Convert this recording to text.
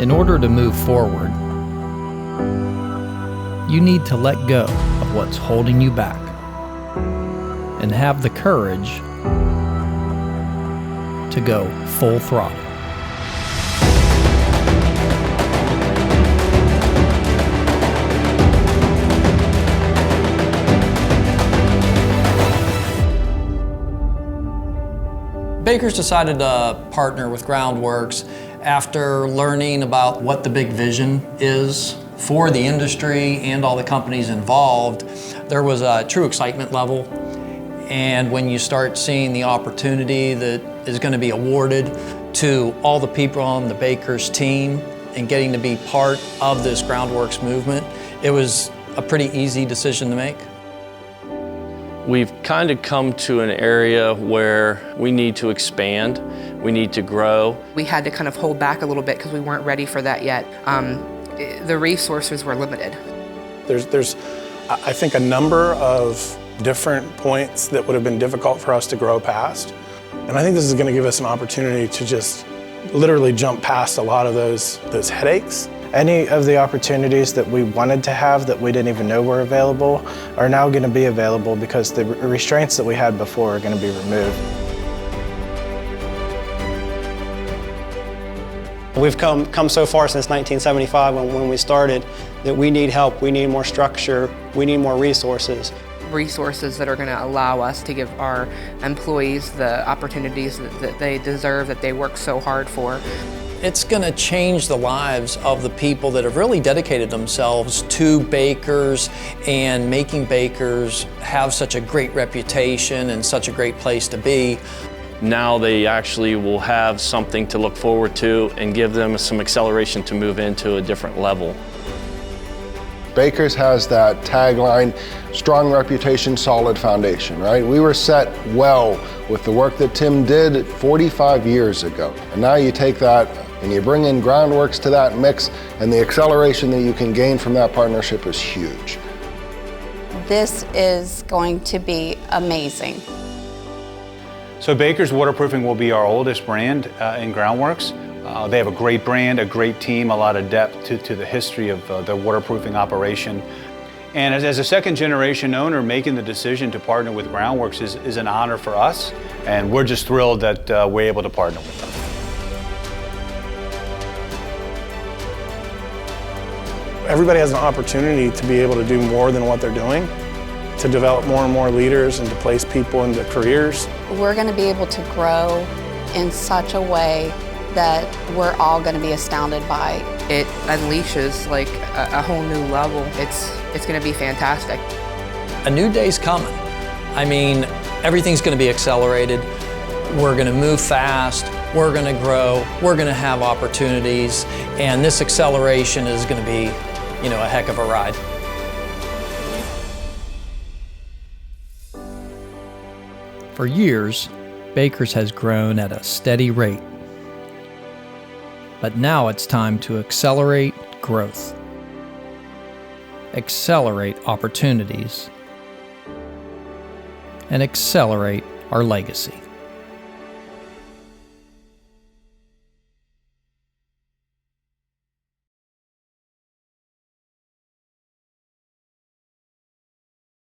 In order to move forward, you need to let go of what's holding you back and have the courage to go full throttle. Bakers decided to partner with Groundworks after learning about what the big vision is for the industry and all the companies involved. There was a true excitement level, and when you start seeing the opportunity that is going to be awarded to all the people on the Bakers team and getting to be part of this Groundworks movement, it was a pretty easy decision to make. We've kind of come to an area where we need to expand, we need to grow. We had to kind of hold back a little bit because we weren't ready for that yet. The resources were limited. There's, I think, a number of different points that would have been difficult for us to grow past. And I think this is going to give us an opportunity to just literally jump past a lot of those headaches. Any of the opportunities that we wanted to have that we didn't even know were available are now going to be available because the restraints that we had before are going to be removed. We've come so far since 1975 when we started that we need help, we need more structure, we need more resources. Resources that are going to allow us to give our employees the opportunities that they deserve, that they work so hard for. It's going to change the lives of the people that have really dedicated themselves to bakers and making bakers have such a great reputation and such a great place to be. Now they actually will have something to look forward to and give them some acceleration to move into a different level. Bakers has that tagline, strong reputation, solid foundation, right? We were set well with the work that Tim did 45 years ago. And now you take that and you bring in Groundworks to that mix, and the acceleration that you can gain from that partnership is huge. This is going to be amazing. So Bakers Waterproofing will be our oldest brand in Groundworks. They have a great brand, a great team, a lot of depth to the history of their waterproofing operation. And as a second generation owner, making the decision to partner with Groundworks is an honor for us, and we're just thrilled that we're able to partner with them. Everybody has an opportunity to be able to do more than what they're doing, to develop more and more leaders and to place people into careers. We're going to be able to grow in such a way that we're all going to be astounded by. It unleashes like a whole new level. It's going to be fantastic. A new day's coming. I mean, everything's going to be accelerated. We're going to move fast. We're going to grow. We're going to have opportunities. And this acceleration is going to be, a heck of a ride. For years, Bakers has grown at a steady rate. But now it's time to accelerate growth, accelerate opportunities, and accelerate our legacy.